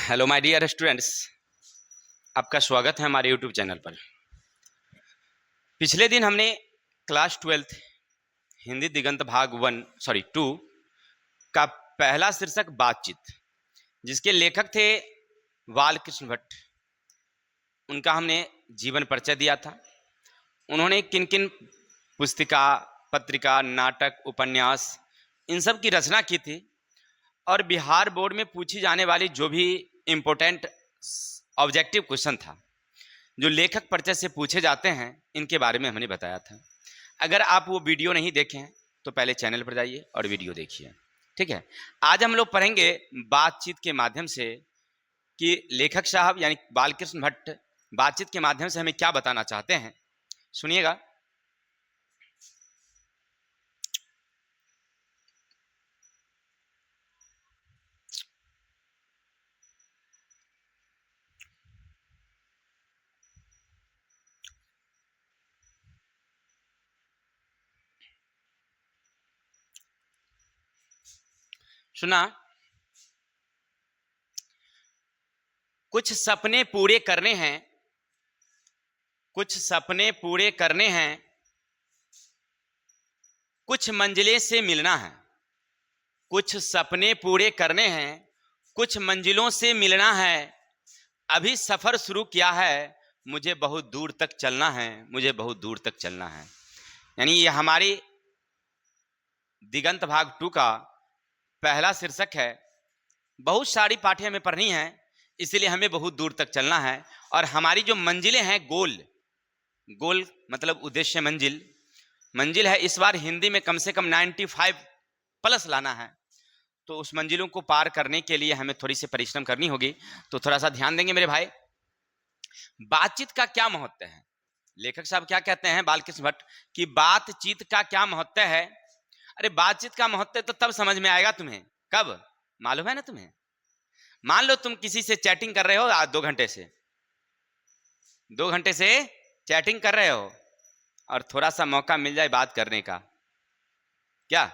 Hello my dear students, आपका स्वागत है हमारे यूट्यूब चैनल पर। पिछले दिन हमने क्लास 12 हिंदी दिगंत भाग 2 का पहला शीर्षक बातचीत, जिसके लेखक थे बालकृष्ण भट्ट, उनका हमने जीवन परिचय दिया था। उन्होंने किन किन पुस्तिका, पत्रिका, नाटक, उपन्यास इन सब की रचना की थी और बिहार बोर्ड में पूछी जाने वाली जो भी इम्पोर्टेंट ऑब्जेक्टिव क्वेश्चन था, जो लेखक परिचय से पूछे जाते हैं, इनके बारे में हमने बताया था। अगर आप वो वीडियो नहीं देखे हैं तो पहले चैनल पर जाइए और वीडियो देखिए, ठीक है। आज हम लोग पढ़ेंगे बातचीत के माध्यम से कि लेखक साहब यानी बालकृष्ण भट्ट बातचीत के माध्यम से हमें क्या बताना चाहते हैं। सुनिएगा। सुना, कुछ सपने पूरे करने हैं, कुछ सपने पूरे करने हैं, कुछ मंजिलें से मिलना है। कुछ सपने पूरे करने हैं, कुछ मंजिलों से मिलना है। अभी सफर शुरू किया है, मुझे बहुत दूर तक चलना है, मुझे बहुत दूर तक चलना है। यानी ये हमारी दिगंत भाग 2 का पहला शीर्षक है। बहुत सारी पाठें हमें पढ़नी है, इसलिए हमें बहुत दूर तक चलना है। और हमारी जो मंजिलें हैं, गोल मतलब उद्देश्य, मंजिल है इस बार हिंदी में कम से कम 95 प्लस लाना है। तो उस मंजिलों को पार करने के लिए हमें थोड़ी सी परिश्रम करनी होगी। तो थोड़ा सा ध्यान देंगे मेरे भाई। बातचीत का क्या महत्व है? लेखक साहब क्या कहते हैं बालकृष्ण भट्ट कि बातचीत का क्या महत्व है। अरे बातचीत का महत्व तो तब समझ में आएगा तुम्हें, कब मालूम है ना तुम्हें? मान लो तुम किसी से चैटिंग कर रहे हो आज 2 घंटे से चैटिंग कर रहे हो और थोड़ा सा मौका मिल जाए बात करने का, क्या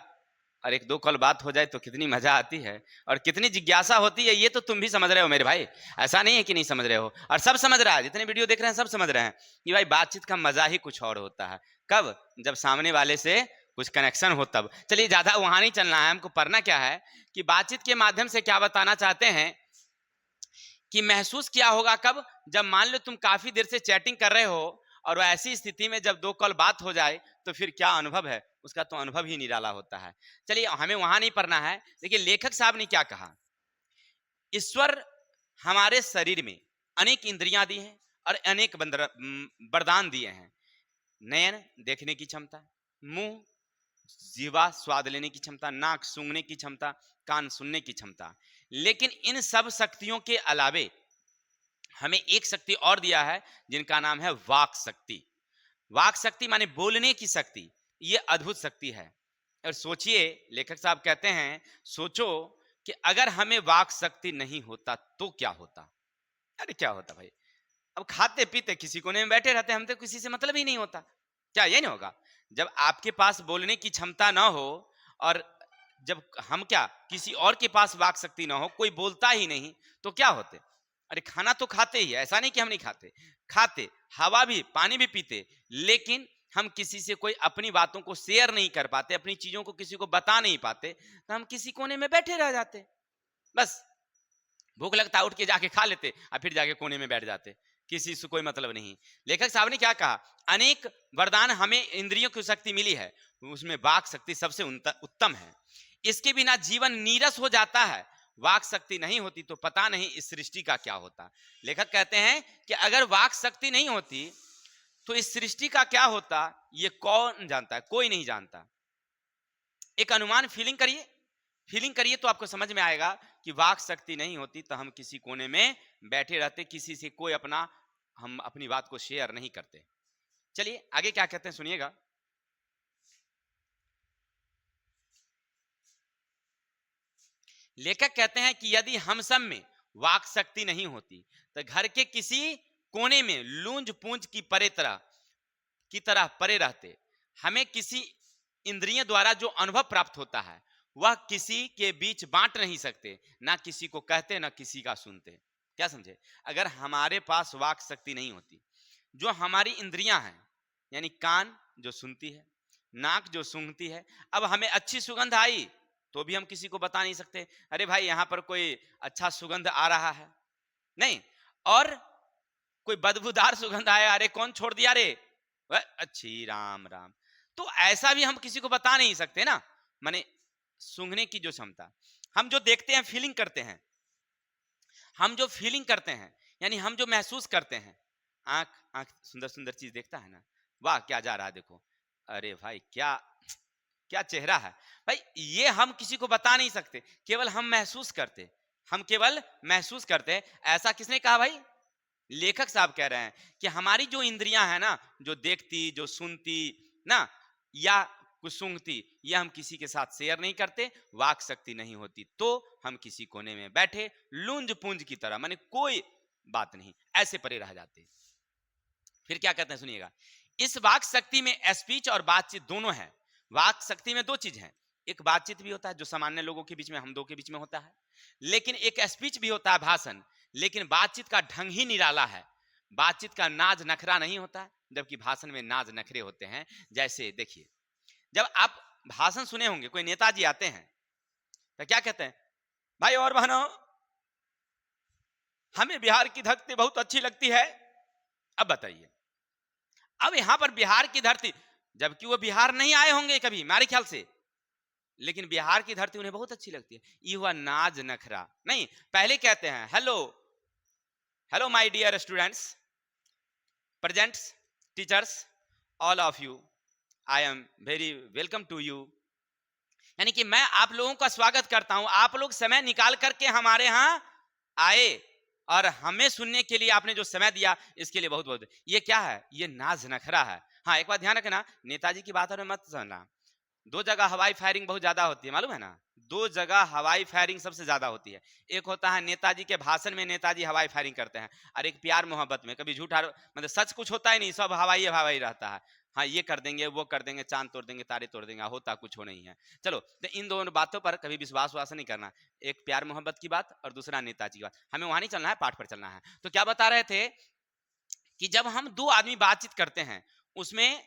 और 1-2 कॉल बात हो जाए तो कितनी मजा आती है और कितनी जिज्ञासा होती है। ये तो तुम भी समझ रहे हो मेरे भाई, ऐसा नहीं है कि नहीं समझ रहे हो। और सब समझ रहा है, जितने वीडियो देख रहे हैं सब समझ रहे हैं कि भाई बातचीत का मजा ही कुछ और होता है। कब? जब सामने वाले से कुछ कनेक्शन हो तब। चलिए ज्यादा वहां नहीं चलना है, हमको पढ़ना क्या है कि बातचीत के माध्यम से क्या बताना चाहते हैं कि महसूस किया होगा कब, जब मान लो तुम काफी देर से चैटिंग कर रहे हो और ऐसी स्थिति में जब 2 कॉल बात हो जाए तो फिर क्या अनुभव है, उसका तो अनुभव ही निराला होता है। चलिए हमें वहां नहीं पढ़ना है। देखिए लेखक साहब ने क्या कहा। ईश्वर हमारे शरीर में अनेक इंद्रियां दी हैं और अनेक वरदान दिए हैं। नयन देखने की क्षमता, मुंह जीवा स्वाद लेने की क्षमता, नाक सूंघने की क्षमता, कान सुनने की क्षमता। लेकिन इन सब शक्तियों के अलावे हमें एक शक्ति और दिया है जिनका नाम है वाक शक्ति। वाक शक्ति माने बोलने की शक्ति। ये अद्भुत शक्ति है। और सोचिए, लेखक साहब कहते हैं सोचो कि अगर हमें वाक शक्ति नहीं होता तो क्या होता। अरे क्या होता भाई, अब खाते पीते किसी कोने में बैठे रहते, हम तो किसी से मतलब ही नहीं होता। क्या ये नहीं होगा? जब आपके पास बोलने की क्षमता ना हो और जब हम क्या किसी और के पास वाक शक्ति ना हो, कोई बोलता ही नहीं, तो क्या होते? अरे खाना तो खाते ही है, ऐसा नहीं कि हम नहीं खाते, खाते, हवा भी पानी भी पीते, लेकिन हम किसी से कोई अपनी बातों को शेयर नहीं कर पाते, अपनी चीजों को किसी को बता नहीं पाते, तो हम किसी कोने में बैठे रह जाते। बस भूख लगता उठ के जाके खा लेते और फिर जाके कोने में बैठ जाते, किसी से कोई मतलब नहीं। लेखक साहब ने क्या कहा, अनेक वरदान हमें इंद्रियों की शक्ति मिली है, उसमें वाक शक्ति सबसे उत्तम है। इसके बिना जीवन नीरस हो जाता है। वाक शक्ति नहीं होती तो पता नहीं इस सृष्टि का क्या होता। लेखक कहते हैं कि अगर वाक शक्ति नहीं होती तो इस सृष्टि का क्या होता, ये कौन जानता है? कोई नहीं जानता। एक अनुमान फीलिंग करिए तो आपको समझ में आएगा कि वाक शक्ति नहीं होती तो हम किसी कोने में बैठे रहते, किसी से कोई हम अपनी बात को शेयर नहीं करते। चलिए आगे क्या कहते हैं सुनिएगा। लेखक कहते हैं कि यदि हम सब में वाक शक्ति नहीं होती तो घर के किसी कोने में लूंज पूंज की तरह परे रहते। हमें किसी इंद्रियों द्वारा जो अनुभव प्राप्त होता है वह किसी के बीच बांट नहीं सकते, ना किसी को कहते ना किसी का सुनते। क्या समझे? अगर हमारे पास वाक शक्ति नहीं होती, जो हमारी इंद्रियां हैं, यानी कान जो सुनती है, नाक जो सूंघती है, अब हमें अच्छी सुगंध आई तो भी हम किसी को बता नहीं सकते, अरे भाई यहां पर कोई अच्छा सुगंध आ रहा है, नहीं। और कोई बदबूदार सुगंध आया, अरे कौन छोड़ दिया रे, वह अच्छी राम राम। तो ऐसा भी हम किसी को बता नहीं सकते ना। माने सूंघने की जो क्षमता, हम जो देखते हैं फीलिंग करते हैं, हम जो फीलिंग करते हैं यानी हम जो महसूस करते हैं, आंख आंख सुंदर सुंदर चीज देखता है ना, वाह क्या जा रहा है देखो, अरे भाई क्या क्या चेहरा है, भाई ये हम किसी को बता नहीं सकते, केवल हम महसूस करते, हम केवल महसूस करते हैं। ऐसा किसने कहा भाई? लेखक साहब कह रहे हैं कि हमारी जो इंद्रियां हैं ना, जो देखती जो सुनती ना, या कुछ सूंघती, ये हम किसी के साथ शेयर नहीं करते, वाक शक्ति नहीं होती तो हम किसी कोने में बैठे लूंज पूंज की तरह, माने कोई बात नहीं, ऐसे परे रह जाते। फिर क्या कहते हैं सुनिएगा, इस वाक शक्ति में स्पीच और बातचीत दोनों है। वाक शक्ति में दो चीज है, एक बातचीत भी होता है जो सामान्य लोगों के बीच में, हम दो के बीच में होता है, लेकिन एक स्पीच भी होता है, भाषण। लेकिन बातचीत का ढंग ही निराला है, बातचीत का नाज नखरा नहीं होता, जबकि भाषण में नाज नखरे होते हैं। जैसे देखिए, जब आप भाषण सुने होंगे, कोई नेताजी आते हैं तो क्या कहते हैं, भाई और बहनों, हमें बिहार की धरती बहुत अच्छी लगती है। अब बताइए, अब यहां पर बिहार की धरती, जबकि वो बिहार नहीं आए होंगे कभी मेरे ख्याल से, लेकिन बिहार की धरती उन्हें बहुत अच्छी लगती है, ये हुआ नाज नखरा नहीं। पहले कहते हैं hello, hello my dear students, presents, teachers, all of you, I am very welcome to you, यानी कि मैं आप लोगों का स्वागत करता हूं, आप लोग समय निकाल करके हमारे यहाँ आए और हमें सुनने के लिए आपने जो समय दिया इसके लिए बहुत बहुत। ये क्या है? ये नाज नखरा है। हाँ एक बात ध्यान रखना, नेताजी की बात और मत सुनना, दो जगह हवाई फायरिंग बहुत ज्यादा होती है, मालूम है ना, दो जगह हवाई फायरिंग सबसे ज्यादा होती है। एक होता है नेताजी के भाषण में नेताजी हवाई फायरिंग करते हैं, और एक प्यार मोहब्बत में, कभी झूठा मतलब सच कुछ होता ही नहीं, सब हवाई हवाई रहता है। हाँ ये कर देंगे वो कर देंगे, चांद तोड़ देंगे तारे तोड़ देंगे, होता कुछ हो नहीं है। चलो तो इन दोनों बातों पर कभी विश्वास वास नहीं करना, एक प्यार मोहब्बत की बात और दूसरा नेताजी की बात, हमें वहां नहीं चलना है, पाठ पर चलना है। तो क्या बता रहे थे कि जब हम दो आदमी बातचीत करते हैं, उसमें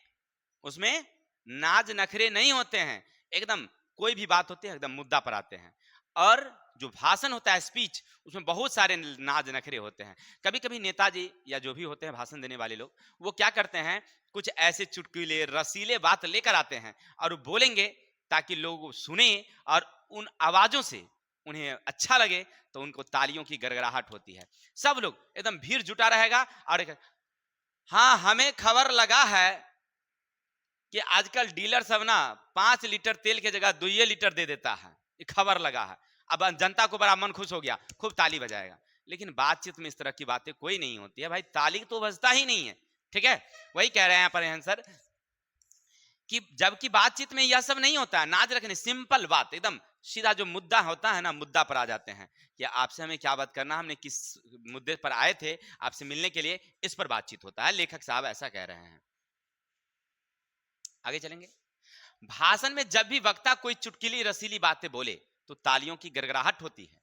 उसमें नाज नखरे नहीं होते हैं, एकदम कोई भी बात होती है एकदम मुद्दा पर आते हैं। और जो भाषण होता है स्पीच, उसमें बहुत सारे नाज नखरे होते हैं। कभी कभी नेताजी या जो भी होते हैं भाषण देने वाले लोग, वो क्या करते हैं, कुछ ऐसे चुटकुले रसीले बात लेकर आते हैं और वो बोलेंगे ताकि लोग सुने, और उन आवाजों से उन्हें अच्छा लगे, तो उनको तालियों की गड़गड़ाहट होती है, सब लोग एकदम भीड़ जुटा रहेगा। और हाँ हमें खबर लगा है कि आजकल डीलर सब ना 5 लीटर तेल के जगह 2 लीटर दे देता है, ये खबर लगा है। अब जनता को बड़ा मन खुश हो गया, खूब ताली बजाएगा। लेकिन बातचीत में इस तरह की बातें कोई नहीं होती है भाई, ताली तो बजता ही नहीं है, ठीक है। वही कह रहे हैं यहाँ पर आंसर कि जबकि बातचीत में यह सब नहीं होता है, नाज रखने, सिंपल बात, एकदम सीधा जो मुद्दा होता है ना, मुद्दा पर आ जाते हैं कि आपसे हमें क्या बात करना, हमने किस मुद्दे पर आए थे आपसे मिलने के लिए, इस पर बातचीत होता है। लेखक साहब ऐसा कह रहे हैं। आगे चलेंगे, भाषण में जब भी वक्ता कोई चुटकीली रसीली बातें बोले तो तालियों की गड़गड़ाहट होती है,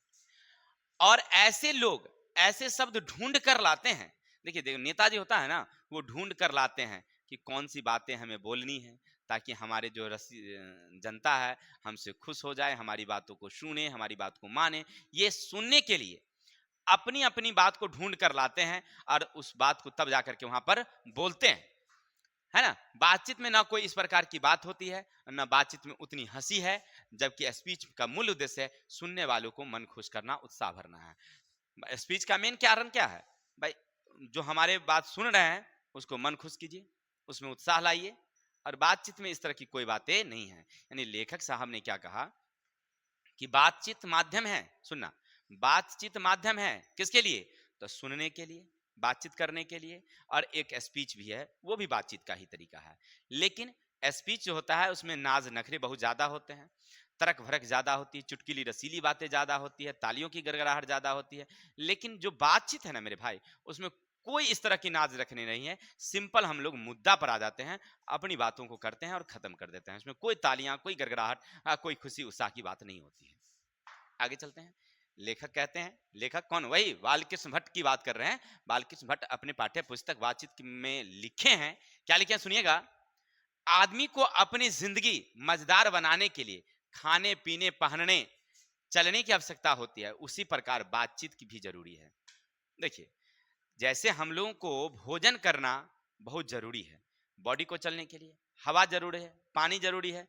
और ऐसे लोग ऐसे शब्द ढूंढ कर लाते हैं। देखिए देखिए नेताजी होता है ना, वो ढूंढ कर लाते हैं कि कौन सी बातें हमें बोलनी है, ताकि हमारे जो जनता है हमसे खुश हो जाए, हमारी बातों को सुने, हमारी बात को माने। ये सुनने के लिए अपनी अपनी बात को ढूंढ कर लाते हैं, और उस बात को तब जाकर के वहां पर बोलते हैं, है ना। बातचीत में ना कोई इस प्रकार की बात होती है, ना बातचीत में उतनी हंसी है, जबकि स्पीच का मूल उद्देश्य है सुनने वालों को मन खुश करना, उत्साह भरना है। स्पीच का मेन कारण क्या है भाई? जो हमारे बात सुन रहे हैं उसको मन खुश कीजिए, उसमें उत्साह लाइए, और बातचीत में इस तरह की कोई बातें नहीं है। यानी लेखक साहब ने क्या कहा कि बातचीत माध्यम है, सुनना, बातचीत माध्यम है किसके लिए? तो सुनने के लिए, बातचीत करने के लिए, और एक स्पीच भी है, वो भी बातचीत का ही तरीका है। लेकिन स्पीच जो होता है उसमें नाज नखरे बहुत ज्यादा होते हैं, तर्क भड़क ज्यादा होती है, चुटकीली रसीली बातें ज्यादा होती है, तालियों की गड़गड़ाहट ज्यादा होती है। लेकिन जो बातचीत है ना मेरे भाई, उसमें कोई इस तरह की नाज रखनी नहीं है। सिंपल हम लोग मुद्दा पर आ जाते हैं, अपनी बातों को करते हैं और खत्म कर देते हैं। इसमें कोई तालियां, कोई गड़गड़ाहट, कोई खुशी उत्साह की बात नहीं होती है। आगे चलते हैं। लेखक कहते हैं, लेखक कौन? वही बालकृष्ण भट्ट की बात कर रहे हैं। बालकृष्ण भट्ट अपने पाठ्य पुस्तक बातचीत में लिखे हैं। क्या लिखे हैं सुनिएगा। आदमी को अपनी जिंदगी मजेदार बनाने के लिए खाने पीने पहनने चलने की आवश्यकता होती है, उसी प्रकार बातचीत की भी जरूरी है। देखिए, जैसे हम लोगों को भोजन करना बहुत जरूरी है, बॉडी को चलने के लिए हवा जरूरी है, पानी जरूरी है,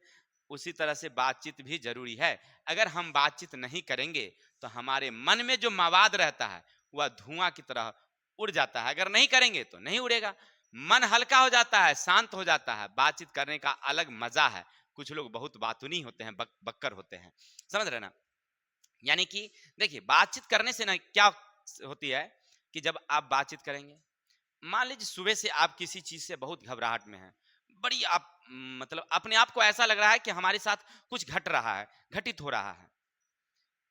उसी तरह से बातचीत भी जरूरी है। अगर हम बातचीत नहीं करेंगे तो हमारे मन में जो मवाद रहता है वह धुआं की तरह उड़ जाता है। अगर नहीं करेंगे तो नहीं उड़ेगा, मन हल्का हो जाता है, शांत हो जाता है। बातचीत करने का अलग मजा है। कुछ लोग बहुत बातूनी होते हैं, बक्कर होते हैं, समझ रहे ना। यानी कि देखिए, बातचीत करने से ना क्या होती है कि जब आप बातचीत करेंगे, मान लीजिए सुबह से आप किसी चीज से बहुत घबराहट में हैं, बड़ी आप मतलब अपने आप को ऐसा लग रहा है कि हमारे साथ कुछ घट रहा है, घटित हो रहा है।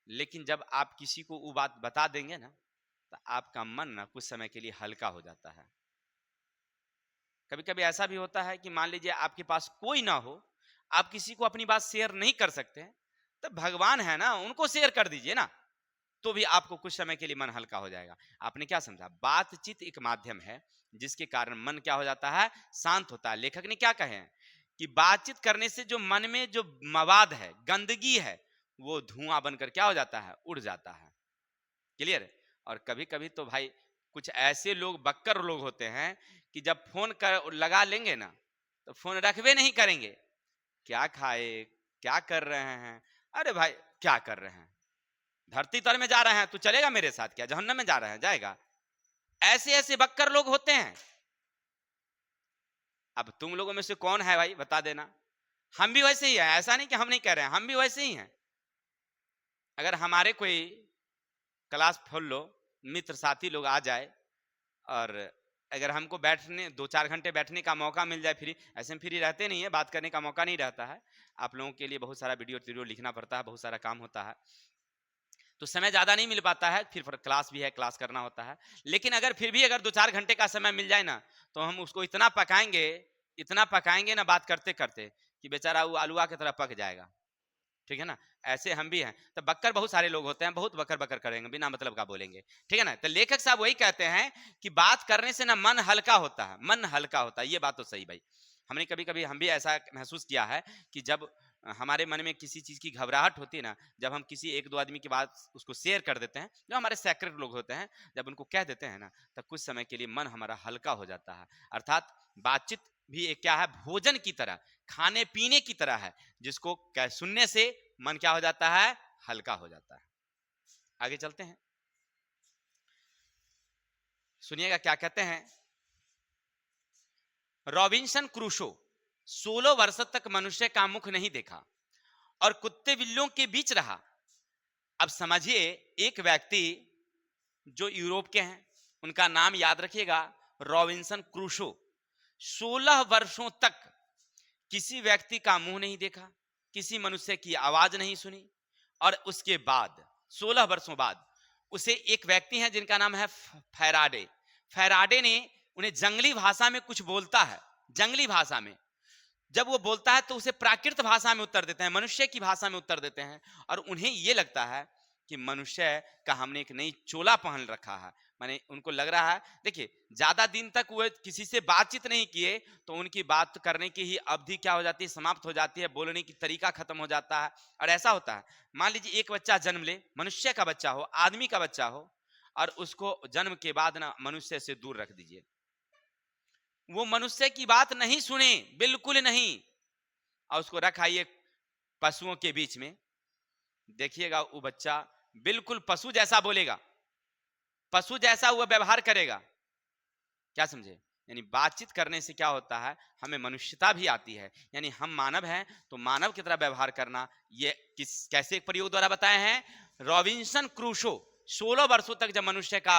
लेकिन जब आप किसी को वो बात बता देंगे ना, तो आपका मन ना कुछ समय के लिए हल्का हो जाता है। कभी कभी ऐसा भी होता है कि मान लीजिए आपके पास कोई ना हो, आप किसी को अपनी बात शेयर नहीं कर सकते हैं, तो भगवान है ना, उनको शेयर कर दीजिए ना, तो भी आपको कुछ समय के लिए मन हल्का हो जाएगा। आपने क्या समझा? बातचीत एक माध्यम है जिसके कारण मन क्या हो जाता है? शांत होता है। लेखक ने क्या कहे हैं कि बातचीत करने से जो मन में जो मवाद है, गंदगी है, वो धुआं बनकर क्या हो जाता है? उड़ जाता है। क्लियर? और कभी कभी तो भाई कुछ ऐसे लोग, बक्कर लोग होते हैं कि जब फोन कर लगा लेंगे ना, तो फोन रखबे नहीं करेंगे। क्या खाए, क्या कर रहे हैं? अरे भाई क्या कर रहे हैं? धरती तल में जा रहे हैं, तू चलेगा मेरे साथ क्या? जहन्नम में जा रहे हैं, जाएगा? ऐसे ऐसे बक्कर लोग होते हैं। अब तुम लोगों में से कौन है भाई, बता देना। हम भी वैसे ही हैं, ऐसा नहीं कि हम नहीं कह रहे हैं, हम भी वैसे ही हैं। अगर हमारे कोई क्लास फेलो मित्र साथी लोग आ जाए और अगर हमको बैठने 2-4 घंटे बैठने का मौका मिल जाए फ्री, ऐसे हम फ्री रहते नहीं है, बात करने का मौका नहीं रहता है। आप लोगों के लिए बहुत सारा वीडियो लिखना पड़ता है, बहुत सारा काम होता है, तो समय ज़्यादा नहीं मिल पाता है। फिर क्लास भी है, क्लास करना होता है। लेकिन अगर फिर भी अगर 2-4 घंटे का समय मिल जाए ना, तो हम उसको इतना पकाएंगे ना बात करते करते, कि बेचारा वो आलूआ की तरह पक जाएगा। ठीक है ना। ऐसे हम भी हैं। तो बक्कर बहुत सारे लोग होते हैं, बहुत बकर बकर करेंगे, बिना मतलब का बोलेंगे। ठीक है ना। तो लेखक साहब वही कहते हैं कि बात करने से ना मन हल्का होता है, मन हल्का होता है। ये बात तो सही भाई। हमने कभी कभी हम भी ऐसा महसूस किया है कि जब हमारे मन में किसी चीज की घबराहट होती है ना, जब हम किसी 1-2 आदमी की बात उसको शेयर कर देते हैं, जो हमारे सेक्रेट लोग होते हैं, जब उनको कह देते हैं ना, तब कुछ समय के लिए मन हमारा हल्का हो जाता है। अर्थात बातचीत भी एक क्या है? भोजन की तरह, खाने पीने की तरह है, जिसको सुनने से मन क्या हो जाता है? हल्का हो जाता है। आगे चलते हैं, सुनिएगा क्या कहते हैं। रॉबिन्सन क्रूसो 16 वर्ष तक मनुष्य का मुख नहीं देखा और कुत्ते बिल्लियों के बीच रहा। अब समझिए, एक व्यक्ति जो यूरोप के हैं, उनका नाम याद रखिएगा, रॉबिन्सन क्रूसो। 16 वर्षों तक किसी व्यक्ति का मुंह नहीं देखा, किसी मनुष्य की आवाज नहीं सुनी, और उसके बाद 16 वर्षों बाद उसे एक व्यक्ति है जिनका नाम है फैराडे। फैराडे ने उन्हें जंगली भाषा में कुछ बोलता है, जंगली भाषा में। जब वो बोलता है तो उसे प्राकृत भाषा में उत्तर देते हैं, मनुष्य की भाषा में उत्तर देते हैं, और उन्हें ये लगता है कि मनुष्य का हमने एक नई चोला पहन रखा है। माने उनको लग रहा है, देखिए ज्यादा दिन तक वो किसी से बातचीत नहीं किए तो उनकी बात करने की ही अवधि क्या हो जाती है? समाप्त हो जाती है, बोलने की तरीका खत्म हो जाता है। और ऐसा होता है, मान लीजिए एक बच्चा जन्म ले, मनुष्य का बच्चा हो, आदमी का बच्चा हो, और उसको जन्म के बाद ना मनुष्य से दूर रख दीजिए, वो मनुष्य की बात नहीं सुने, बिल्कुल नहीं, और उसको रखाइए पशुओं के बीच में, देखिएगा वो बच्चा बिल्कुल पशु जैसा बोलेगा, पशु जैसा वो व्यवहार करेगा। क्या समझे? यानी बातचीत करने से क्या होता है? हमें मनुष्यता भी आती है। यानी हम मानव हैं तो मानव की तरह व्यवहार करना। ये कैसे एक प्रयोग द्वारा बताए हैं? रॉबिन्सन क्रूसो 16 वर्षों तक जब मनुष्य का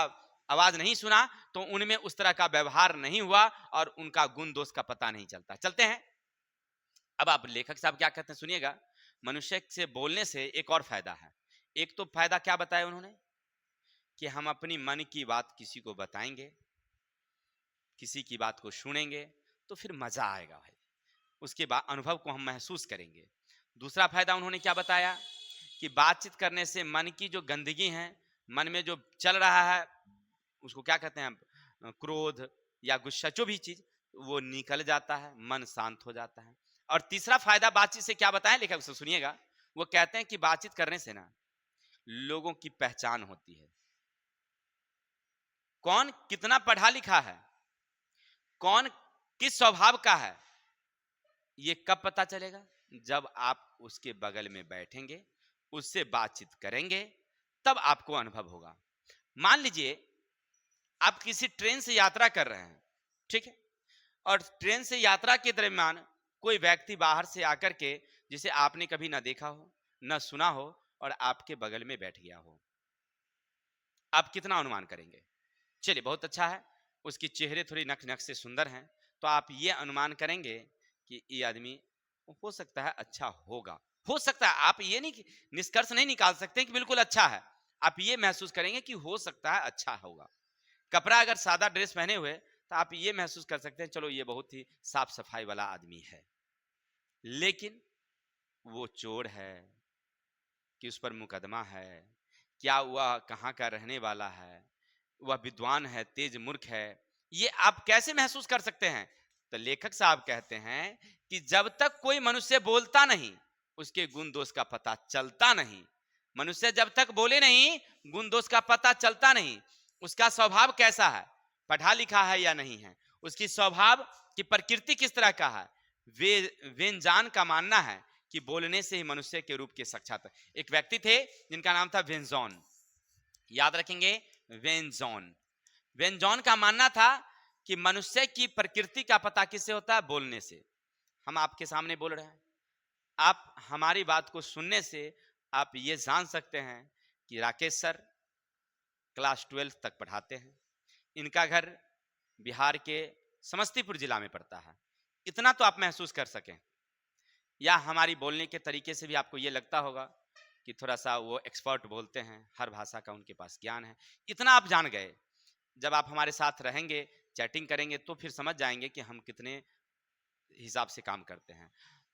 आवाज नहीं सुना तो उनमें उस तरह का व्यवहार नहीं हुआ और उनका गुण दोष का पता नहीं चलता। चलते हैं, अब आप लेखक साहब क्या कहते हैं सुनिएगा। मनुष्य से बोलने से एक और फायदा है। एक तो फायदा क्या बताया उन्होंने कि हम अपनी मन की बात किसी को बताएंगे, किसी की बात को सुनेंगे तो फिर मजा आएगा भाई, उसके बाद अनुभव को हम महसूस करेंगे। दूसरा फायदा उन्होंने क्या बताया कि बातचीत करने से मन की जो गंदगी है, मन में जो चल रहा है, उसको क्या कहते हैं, क्रोध या गुस्सा, जो भी चीज, वो निकल जाता है, मन शांत हो जाता है। और तीसरा फायदा बातचीत से क्या बताएं लेखक, उससे सुनिएगा। वो कहते हैं कि बातचीत करने से ना लोगों की पहचान होती है। कौन कितना पढ़ा लिखा है, कौन किस स्वभाव का है, ये कब पता चलेगा? जब आप उसके बगल में बैठेंगे, उससे बातचीत करेंगे, तब आपको अनुभव होगा। मान लीजिए आप किसी ट्रेन से यात्रा कर रहे हैं, ठीक है, और ट्रेन से यात्रा के दरमियान कोई व्यक्ति बाहर से आकर के, जिसे आपने कभी ना देखा हो ना सुना हो, और आपके बगल में बैठ गया हो, आप कितना अनुमान करेंगे? चलिए बहुत अच्छा है, उसकी चेहरे थोड़ी नक नक से सुंदर हैं, तो आप ये अनुमान करेंगे कि ये आदमी हो सकता है अच्छा होगा। हो सकता है, आप ये नहीं निष्कर्ष नहीं निकाल सकते कि बिल्कुल अच्छा है, आप ये महसूस करेंगे कि हो सकता है अच्छा होगा। कपड़ा अगर सादा ड्रेस पहने हुए, तो आप ये महसूस कर सकते हैं चलो ये बहुत ही साफ सफाई वाला आदमी है। लेकिन वो चोर है कि उस पर मुकदमा है, क्या वह कहाँ का रहने वाला है, वह विद्वान है, तेज मूर्ख है, ये आप कैसे महसूस कर सकते हैं? तो लेखक साहब कहते हैं कि जब तक कोई मनुष्य बोलता नहीं, उसके गुण दोष का पता चलता नहीं। मनुष्य जब तक बोले नहीं, गुण दोष का पता चलता नहीं। उसका स्वभाव कैसा है, पढ़ा लिखा है या नहीं है, उसकी स्वभाव की प्रकृति किस तरह का है, वे वेंजान का मानना है कि बोलने से ही मनुष्य के रूप के साक्षात। एक व्यक्ति थे जिनका नाम था वेंजॉन, याद रखेंगे, वेंजॉन। वेंजॉन का मानना था कि मनुष्य की प्रकृति का पता किससे होता है? बोलने से। हम आपके सामने बोल रहे हैं, आप हमारी बात को सुनने से आप ये जान सकते हैं कि राकेश सर क्लास 12 तक पढ़ाते हैं, इनका घर बिहार के समस्तीपुर जिला में पड़ता है। इतना तो आप महसूस कर सकें। या हमारी बोलने के तरीके से भी आपको ये लगता होगा कि थोड़ा सा वो एक्सपर्ट बोलते हैं, हर भाषा का उनके पास ज्ञान है। इतना आप जान गए। जब आप हमारे साथ रहेंगे, चैटिंग करेंगे, तो फिर समझ जाएंगे कि हम कितने हिसाब से काम करते हैं।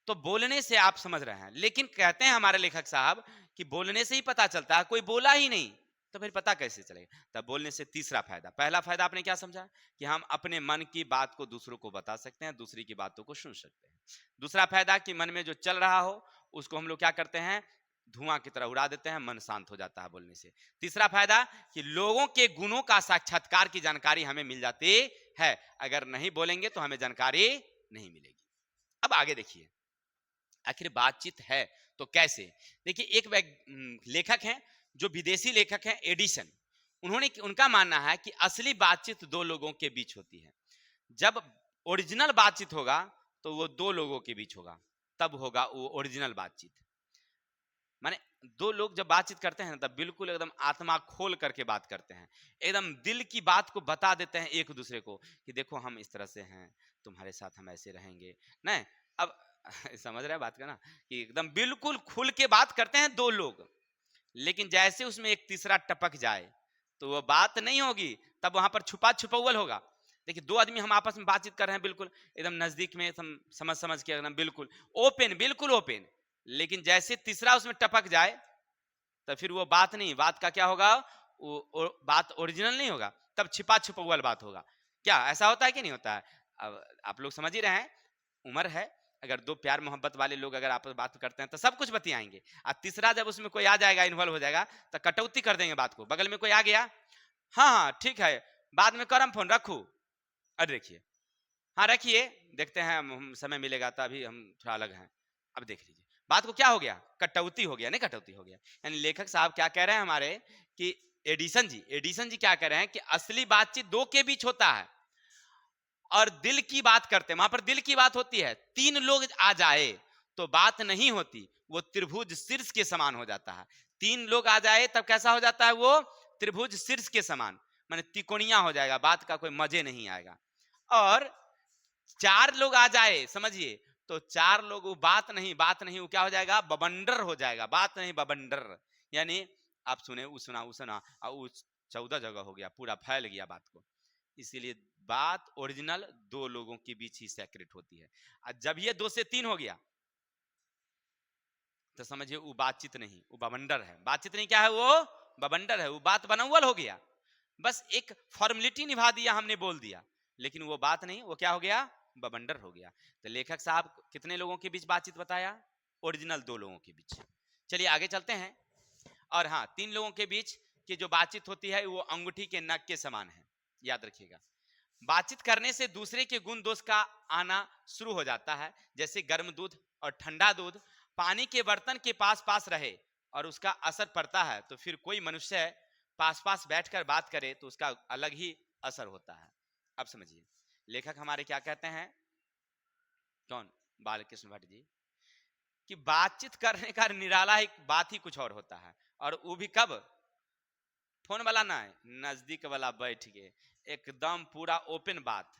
तो बोलने से आप समझ रहे हैं, लेकिन कहते हैं हमारे लेखक साहब कि बोलने से ही पता चलता है, कोई बोला ही नहीं तो फिर पता कैसे चलेगा? तब बोलने से तीसरा फायदा, पहला फायदा आपने क्या समझा कि हम अपने मन की बात को दूसरों को बता सकते हैं, दूसरी की बातों को सुन सकते हैं। दूसरा फायदा कि मन में जो चल रहा हो उसको हम लोग क्या करते हैं, धुआं की तरह उड़ा देते हैं, मन शांत हो जाता है बोलने से। तीसरा फायदा कि लोगों के गुणों का साक्षात्कार की जानकारी हमें मिल जाती है, अगर नहीं बोलेंगे तो हमें जानकारी नहीं मिलेगी। अब आगे देखिए, आखिर बातचीत है तो कैसे? देखिए एक लेखक हैं जो विदेशी लेखक हैं, एडिसन, उन्होंने उनका मानना है कि असली बातचीत दो लोगों के बीच होती है। जब ओरिजिनल बातचीत होगा तो वो दो लोगों के बीच होगा, तब होगा वो ओरिजिनल बातचीत। माने दो लोग जब बातचीत करते हैं तब बिल्कुल एकदम आत्मा खोल करके बात करते हैं, एकदम दिल की बात को बता देते हैं एक दूसरे को कि देखो हम इस तरह से हैं, तुम्हारे साथ हम ऐसे रहेंगे। नहीं, अब समझ रहे हैं बात का ना, कि एकदम बिल्कुल खुल के बात करते हैं दो लोग। लेकिन जैसे उसमें एक तीसरा टपक जाए तो वो बात नहीं होगी, तब वहां पर छुपा छुपावल होगा। देखिए दो आदमी हम आपस में बातचीत कर रहे हैं, बिल्कुल एकदम नजदीक में, समझ समझ के एकदम बिल्कुल ओपन, बिल्कुल ओपन। लेकिन जैसे तीसरा उसमें टपक जाए तो फिर वो बात नहीं, बात का क्या होगा, वो बात ओरिजिनल नहीं होगा, तब छिपा छुपावल बात होगा। क्या ऐसा होता है कि नहीं होता है? अब आप लोग समझ ही रहे हैं, उम्र है, अगर दो प्यार मोहब्बत वाले लोग अगर आपस बात करते हैं तो सब कुछ बतियाएंगे। और तीसरा जब उसमें कोई आ जाएगा, इन्वॉल्व हो जाएगा, तो कटौती कर देंगे बात को। बगल में कोई आ गया, हाँ हाँ ठीक है, बाद में करम फोन रखू, अरे देखिए, हाँ रखिए, देखते हैं समय मिलेगा तो, अभी हम थोड़ा अलग हैं, अब देख लीजिए। बात को क्या हो गया, कटौती हो गया, नहीं कटौती हो गया। यानी लेखक साहब क्या कह रहे हैं हमारे कि एडिसन जी क्या कह रहे हैं कि असली बातचीत दो के बीच होता है और दिल की बात करते हैं, वहां पर दिल की बात होती है। तीन लोग आ जाए तो बात नहीं होती, वो त्रिभुज शीर्ष के समान हो जाता है। तीन लोग आ जाए तब कैसा हो जाता है, वो त्रिभुज शीर्ष के समान, माने तिकोनिया हो जाएगा, बात का कोई मजे नहीं आएगा। और चार लोग आ जाए समझिए, तो चार लोग वो बात नहीं, बात नहीं, वो क्या हो जाएगा, बबंडर हो जाएगा, बात नहीं बबंडर। यानी आप सुने, वो सुना, वो सुना, और वो 14 जगह हो गया, पूरा फैल गया बात को। इसीलिए बात ओरिजिनल दो लोगों के बीच ही सेक्रेट होती है। और जब ये 2 से 3 हो गया तो समझिए वो बातचीत नहीं, वो बवंडर है। बातचीत नहीं, क्या है वो? बवंडर है। वो बात बनौवल हो गया, बस एक फॉर्मेलिटी निभा दिया, हमने बोल दिया, लेकिन वो बात नहीं, वो क्या हो गया? बवंडर हो गया। तो लेखक साहब कितने लोगों के बीच बातचीत बताया? ओरिजिनल 2 लोगों के बीच। चलिए आगे चलते हैं। और हाँ, 3 लोगों के बीच की जो बातचीत होती है वो अंगूठी के नग के समान है, याद रखिएगा। बातचीत करने से दूसरे के गुण दोष का आना शुरू हो जाता है। जैसे गर्म दूध और ठंडा दूध पानी के बर्तन के पास पास रहे और उसका असर पड़ता है, तो फिर कोई मनुष्य पास पास बैठकर बात करे तो उसका अलग ही असर होता है। अब समझिए लेखक हमारे क्या कहते हैं, कौन? बालकृष्ण भट्ट जी, कि बातचीत करने का निराला एक बात ही कुछ और होता है, और वो भी कब? फोन वाला ना है, नजदीक वाला बैठ के एकदम पूरा ओपन बात।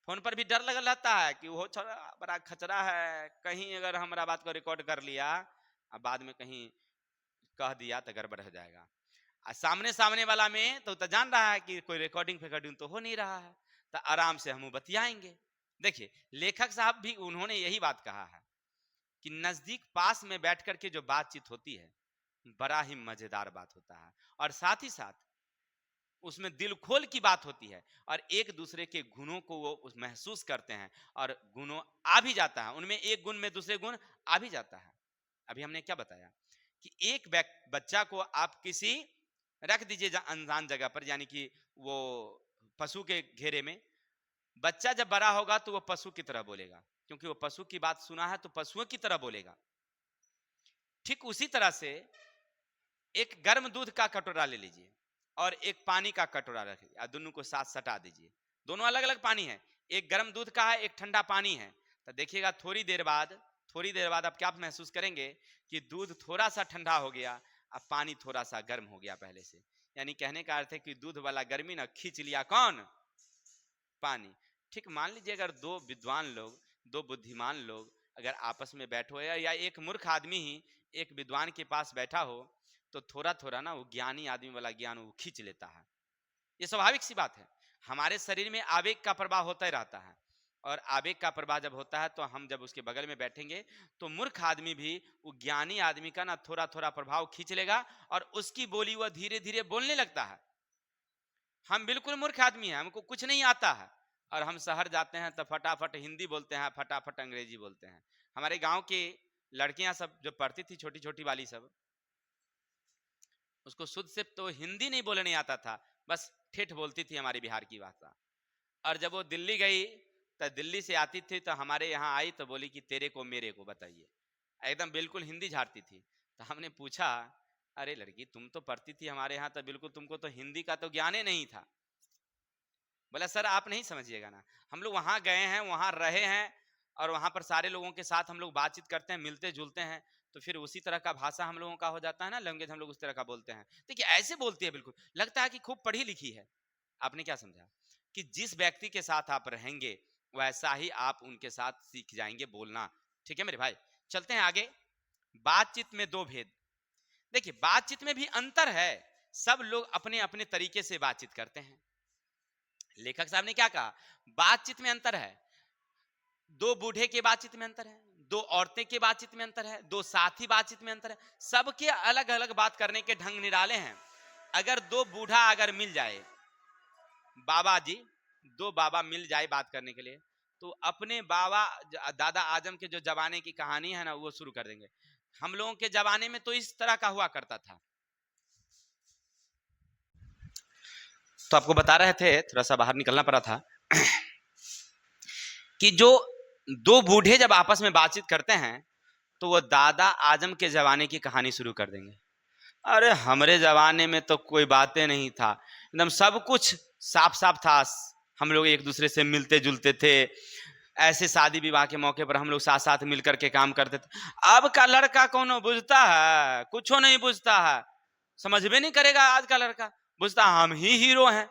फोन पर भी डर लगा रहता है कि वो छोरा बड़ा खचरा है, कहीं अगर हमारा बात को रिकॉर्ड कर लिया और बाद में कहीं कह दिया तो गड़बड़ हो जाएगा। सामने सामने वाला में तो जान रहा है कि कोई रिकॉर्डिंग फेकॉर्डिंग तो हो नहीं रहा है, तो आराम से हम बतियाएंगे। देखिए लेखक साहब भी उन्होंने यही बात कहा है कि नजदीक पास में बैठ करके जो बातचीत होती है बड़ा ही मजेदार बात होता है, और साथ ही साथ उसमें दिल खोल की बात होती है, और एक दूसरे के गुणों को वो महसूस करते हैं, और गुणों आ भी जाता है, उनमें एक गुण में दूसरे गुण आ भी जाता है। अभी हमने क्या बताया कि एक बच्चा को आप किसी रख दीजिए अनजान जगह पर, यानी कि वो पशु के घेरे में, बच्चा जब बड़ा होगा तो वो पशु की तरह बोलेगा, क्योंकि वो पशु की बात सुना है तो पशुओं की तरह बोलेगा। ठीक उसी तरह से एक गर्म दूध का कटोरा ले लीजिए और एक पानी का कटोरा रखिए, दोनों को साथ सटा दीजिए। दोनों अलग अलग पानी है, एक गर्म दूध का है, एक ठंडा पानी है। तो देखिएगा थोड़ी देर बाद आप क्या महसूस करेंगे कि दूध थोड़ा सा ठंडा हो गया, अब पानी थोड़ा सा गर्म हो गया पहले से। यानी कहने का अर्थ है कि दूध वाला गर्मी ना खींच लिया कौन? पानी। ठीक, मान लीजिए अगर दो विद्वान लोग, दो बुद्धिमान लोग अगर आपस में बैठे हो, या एक मूर्ख आदमी ही एक विद्वान के पास बैठा हो, तो थोड़ा थोड़ा ना वो ज्ञानी आदमी वाला ज्ञान वो खींच लेता है। ये स्वाभाविक सी बात है। हमारे शरीर में आवेग का प्रभाव होता ही रहता है, और आवेग का प्रभाव जब होता है तो हम जब उसके बगल में बैठेंगे तो मूर्ख आदमी भी वो ज्ञानी आदमी का ना थोड़ा थोड़ा प्रभाव खींच लेगा, और उसकी बोली वह धीरे धीरे बोलने लगता है। हम बिल्कुल मूर्ख आदमी हैं, हमको कुछ नहीं आता है, और हम शहर जाते हैं तो फटाफट हिंदी बोलते हैं, फटाफट अंग्रेजी बोलते हैं। हमारे गांव की लड़कियां सब जो पढ़ती थी, छोटी छोटी वाली सब, उसको शुद्ध से तो हिंदी नहीं बोलने आता था, बस ठेठ बोलती थी हमारी बिहार की भाषा। और जब वो दिल्ली गई तो दिल्ली से आती थी तो हमारे यहाँ आई तो बोली कि तेरे को मेरे को बताइए, एकदम बिल्कुल हिंदी झाड़ती थी। तो हमने पूछा, अरे लड़की तुम तो पढ़ती थी हमारे यहाँ, तो बिल्कुल तुमको तो हिंदी का तो ज्ञान ही नहीं था। बोला सर आप नहीं समझिएगा ना, हम लोग वहां गए हैं, वहां रहे हैं, और वहां पर सारे लोगों के साथ हम लोग बातचीत करते हैं, मिलते जुलते हैं, तो फिर उसी तरह का भाषा हम लोगों का हो जाता है ना, लैंग्वेज हम लोग उस तरह का बोलते हैं। देखिए ऐसे बोलती है, बिल्कुल लगता है कि खूब पढ़ी लिखी है। आपने क्या समझा कि जिस व्यक्ति के साथ आप रहेंगे वैसा ही आप उनके साथ सीख जाएंगे बोलना। ठीक है मेरे भाई, चलते हैं आगे। बातचीत में दो भेद। देखिए बातचीत में भी अंतर है, सब लोग अपने अपने तरीके से बातचीत करते हैं। लेखक साहब ने क्या कहा, बातचीत में अंतर है, दो बूढ़े के बातचीत में अंतर है, दो औरतें के बातचीत में अंतर है, दो साथी बातचीत में अंतर है। सबके अलग अलग बात करने के ढंग निराले हैं। अगर दो बूढ़ा अगर मिल जाए, बाबा जी, दो बाबा मिल जाए बात करने के लिए, तो अपने बाबा दादा आजम के जो जमाने की कहानी है ना वो शुरू कर देंगे। हम लोगों के जमाने में तो इस तरह का हुआ करता था। तो आपको बता रहे थे, थोड़ा सा बाहर निकलना पड़ा था कि जो दो बूढ़े जब आपस में बातचीत करते हैं तो वो दादा आजम के जमाने की कहानी शुरू कर देंगे। अरे हमरे जमाने में तो कोई बातें नहीं था, एकदम सब कुछ साफ साफ था, हम लोग एक दूसरे से मिलते जुलते थे, ऐसे शादी विवाह के मौके पर हम लोग साथ साथ मिलकर के काम करते थे। अब का लड़का कौन बुझता है, कुछ नहीं बुझता है, समझ में नहीं करेगा। आज का लड़का बुझता हम ही हीरो हैं।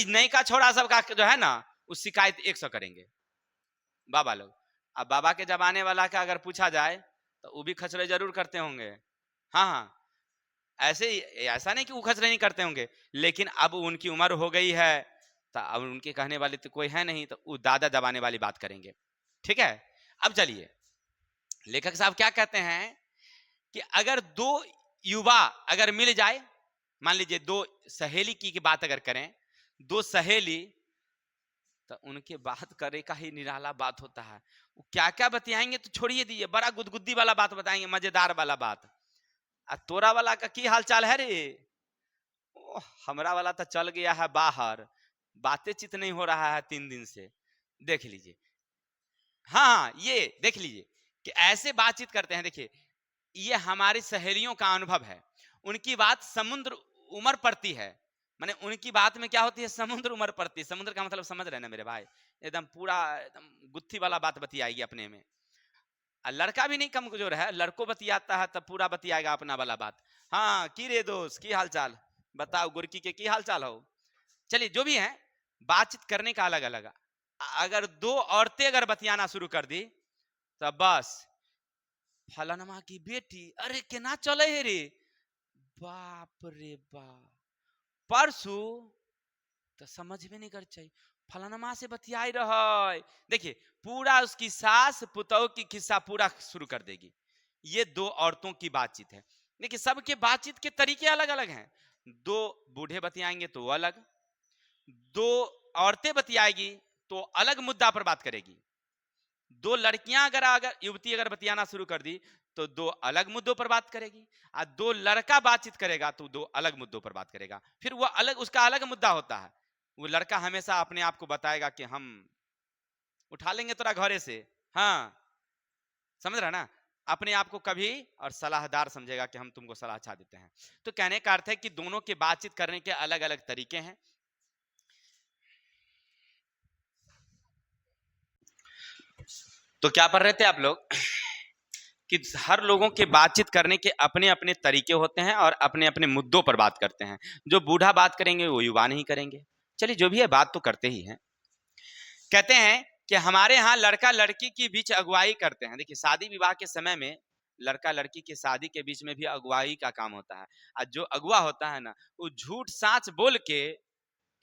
नई का छोड़ा सबका जो है ना उस शिकायत 100 करेंगे बाबा लोग। अब बाबा के जमाने वाला का अगर पूछा जाए तो वो भी खचरे जरूर करते होंगे। हाँ हाँ, ऐसे ऐसा नहीं कि वो खचरे नहीं करते होंगे, लेकिन अब उनकी उम्र हो गई है, अब उनके कहने वाले तो कोई है नहीं, तो वो दादा दबाने वाली बात करेंगे। ठीक है, अब चलिए लेखक साहब क्या कहते हैं कि अगर दो युवा अगर मिल जाए, मान लीजिए दो सहेली की बात अगर करें, दो सहेली, तो उनके बात करे का ही निराला बात होता है। वो क्या क्या बतियाएंगे तो छोड़िए दीजिए, बड़ा गुदगुदी वाला बात बताएंगे, मजेदार वाला बात। तोरा वाला का की हाल चाल है रे? हमरा वाला तो चल गया है बाहर, बातें चित नहीं हो रहा है 3 दिन से। देख लीजिए, हाँ ये देख लीजिए कि ऐसे बातचीत करते हैं। देखिए ये हमारी सहेलियों का अनुभव है। उनकी बात समुद्र उमर पड़ती है, माने उनकी बात में क्या होती है, समुद्र उमर पड़ती है। समुद्र का मतलब समझ रहे ना मेरे भाई, एकदम पूरा एकदम गुत्थी वाला बात बतियाएगी अपने में। लड़का भी नहीं कमजोर है, लड़को बतियाता है तब पूरा बतियाएगा अपना वाला बात। हाँ की रे दोस्त, की हाल चाल बताओ, गुरकी के की हाल चाल हो। चलिए जो भी है, बातचीत करने का अलग अलग। अगर दो औरतें अगर बतियाना शुरू कर दी तो बस, फलानमा की बेटी, अरे केना चले है रे, बाप रे बाप, परसू तो समझ में नहीं कर चाहिए, फलानमा से बतियाई रहा। देखिए पूरा उसकी सास पुतौ की किस्सा पूरा शुरू कर देगी। ये दो औरतों की बातचीत है। देखिए सबके बातचीत के तरीके अलग अलग हैं। दो बूढ़े बतियाएंगे तो अलग, दो औरतें बतियाएगी तो अलग मुद्दा पर बात करेगी, दो लड़कियां अगर अगर युवती अगर बतियाना शुरू कर दी तो दो अलग मुद्दों पर बात करेगी, और दो लड़का बातचीत करेगा तो दो अलग मुद्दों पर बात करेगा। फिर वो अलग, उसका अलग मुद्दा होता है। वो लड़का हमेशा अपने आप को बताएगा कि हम उठा लेंगे तोरा घरे से, हाँ समझ रहा ना, अपने आप को कभी और सलाहदार समझेगा कि हम तुमको सलाह अच्छा देते हैं। तो कहने का अर्थ है कि दोनों के बातचीत करने के अलग अलग तरीके हैं। तो क्या पढ़ रहे थे आप लोग कि हर लोगों के बातचीत करने के अपने अपने तरीके होते हैं और अपने अपने मुद्दों पर बात करते हैं। जो बूढ़ा बात करेंगे वो युवा नहीं करेंगे। चलिए जो भी है, बात तो करते ही हैं। कहते हैं कि हमारे यहाँ लड़का लड़की के बीच अगुवाई करते हैं। देखिए शादी विवाह के समय में लड़का लड़की की शादी के बीच में भी अगुवाई का काम होता है। और जो अगुआ होता है ना, वो झूठ साच बोल के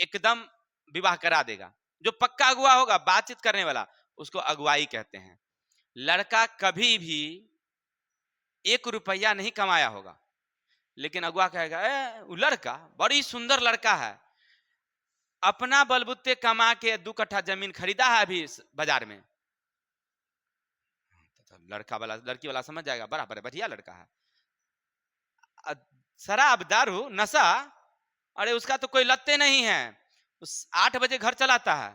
एकदम विवाह करा देगा। जो पक्का अगुआ होगा, बातचीत करने वाला, उसको अगुवाई कहते हैं। लड़का कभी भी 1 रुपया नहीं कमाया होगा, लेकिन अगुआ कहेगा वो लड़का बड़ी सुंदर लड़का है, अपना बलबुत्ते कमा के 2 कट्ठा जमीन खरीदा है अभी बाजार में। तो लड़का वाला लड़की वाला समझ जाएगा बराबर बढ़िया लड़का है। शराब दारू नशा, अरे उसका तो कोई लत्ते नहीं है। उस 8 बजे घर चलाता है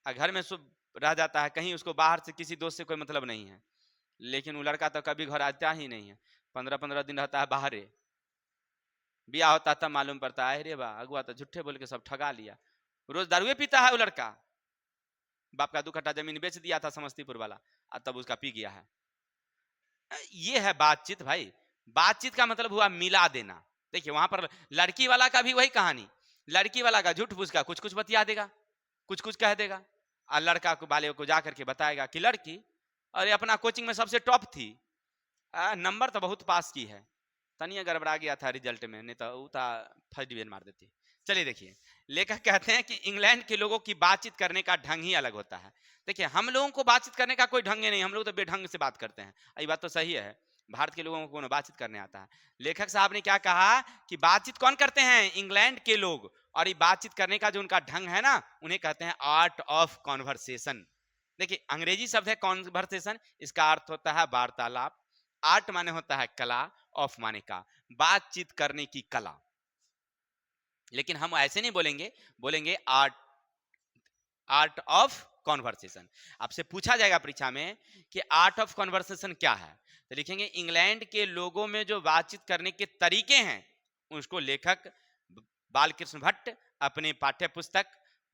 और घर में सुबह रह जाता है, कहीं उसको बाहर से किसी दोस्त से कोई मतलब नहीं है। लेकिन वो लड़का तो कभी घर आता ही नहीं है, 15-15 दिन रहता है बाहर। ब्याह होता तब मालूम पड़ता है रे वाह अगुआ तो झूठे बोल के सब ठगा लिया। रोज दारुए पीता है वो लड़का, बाप का 2 कट्ठा जमीन बेच दिया था समस्तीपुर वाला, और तब उसका पी गया है। ये है बातचीत भाई। बातचीत का मतलब हुआ मिला देना। देखिए वहां पर लड़की वाला का भी वही कहानी, लड़की वाला का झूठ फूस का कुछ कुछ बतिया देगा, कुछ कुछ कह देगा, और लड़का को वाले को जाकर के बताएगा कि लड़की अरे अपना कोचिंग में सबसे टॉप थी, नंबर तो बहुत पास की है, तनिया गड़बड़ा गया था रिजल्ट में, नहीं तो वो था फर्स्ट डिवीजन मार देती। चलिए देखिए लेखक कहते हैं कि इंग्लैंड के लोगों की बातचीत करने का ढंग ही अलग होता है। देखिए हम लोगों को बातचीत करने का कोई ढंग नहीं, हम लोग तो बेढंग से बात करते हैं। ये बात तो सही है, भारत के लोगों को बातचीत करने आता है। लेखक साहब ने क्या कहा कि बातचीत कौन करते हैं, इंग्लैंड के लोग। और ये बातचीत करने का जो उनका ढंग है ना, उन्हें कहते हैं आर्ट ऑफ कॉन्वर्सेशन। देखिए अंग्रेजी शब्द है कॉन्वर्सेशन, इसका अर्थ होता है वार्तालाप। आर्ट माने होता है कला, ऑफ माने का, बातचीत करने की कला। लेकिन हम ऐसे नहीं बोलेंगे, बोलेंगे आर्ट, आर्ट ऑफ कॉन्वर्सेशन। आपसे पूछा जाएगा परीक्षा में कि आर्ट ऑफ कॉन्वर्सेशन क्या है, तो लिखेंगे इंग्लैंड के लोगों में जो बातचीत करने के तरीके हैं, उसको लेखक बालकृष्ण भट्ट अपने पाठ्य पुस्तक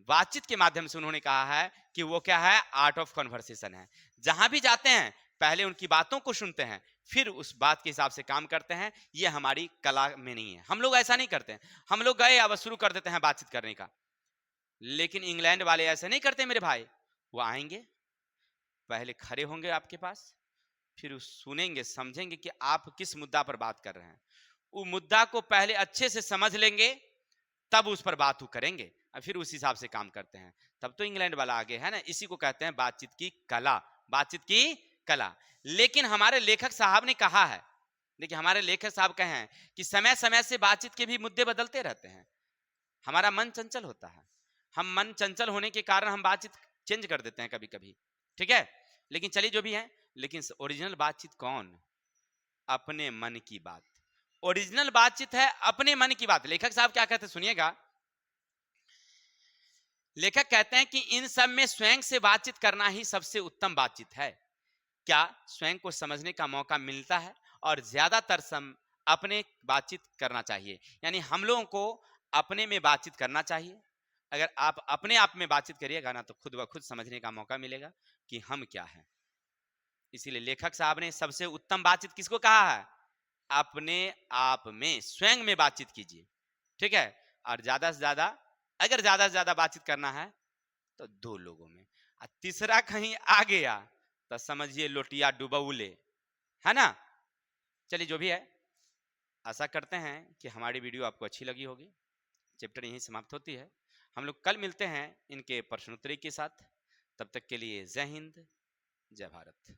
बातचीत के माध्यम से उन्होंने कहा है कि वो क्या है, आर्ट ऑफ कॉन्वर्सेशन है। जहां भी जाते हैं पहले उनकी बातों को सुनते हैं, फिर उस बात के हिसाब से काम करते हैं। ये हमारी कला में नहीं है, हम लोग ऐसा नहीं करते हैं। हम लोग गए अब शुरू कर देते हैं बातचीत करने का, लेकिन इंग्लैंड वाले ऐसे नहीं करते मेरे भाई। वो आएंगे, पहले खड़े होंगे आपके पास, फिर सुनेंगे, समझेंगे कि आप किस मुद्दा पर बात कर रहे हैं। वो मुद्दा को पहले अच्छे से समझ लेंगे, तब उस पर बात करेंगे। और फिर उस हिसाब से काम करते हैं, तब तो इंग्लैंड वाला आगे है ना। इसी को कहते हैं बातचीत की कला, बातचीत की कला। लेकिन हमारे लेखक साहब ने कहा है, देखिए हमारे लेखक साहब कहे हैं कि समय समय से बातचीत के भी मुद्दे बदलते रहते हैं, हमारा मन चंचल होता है, हम मन चंचल होने के कारण हम बातचीत चेंज कर देते हैं कभी कभी, ठीक है। लेकिन चलिए जो भी है, लेकिन ओरिजिनल बातचीत कौन? अपने मन की बात। ओरिजिनल बातचीत है अपने मन की बात। लेखक साहब क्या कहते हैं सुनिएगा। लेखक कहते हैं कि इन सब में स्वयं से बातचीत करना ही सबसे उत्तम बातचीत है। क्या स्वयं को समझने का मौका मिलता है, और ज्यादातर सम अपने बातचीत करना चाहिए। यानी हम लोगों को अपने में बातचीत करना चाहिए। अगर आप अपने आप में बातचीत करिएगा ना, तो खुद ब खुद समझने का मौका मिलेगा कि हम क्या हैं। इसीलिए लेखक साहब ने सबसे उत्तम बातचीत किसको कहा है? अपने आप में, स्वयं में बातचीत कीजिए, ठीक है। और ज्यादा से ज्यादा, अगर ज्यादा से ज्यादा बातचीत करना है तो दो लोगों में। और तीसरा कहीं आ गया तो समझिए लोटिया डुबौले, है ना। चलिए जो भी है, आशा करते हैं कि हमारी वीडियो आपको अच्छी लगी होगी। चैप्टर यहीं समाप्त होती है। हम लोग कल मिलते हैं इनके प्रश्नोत्तरी के साथ। तब तक के लिए जय हिंद, जय भारत।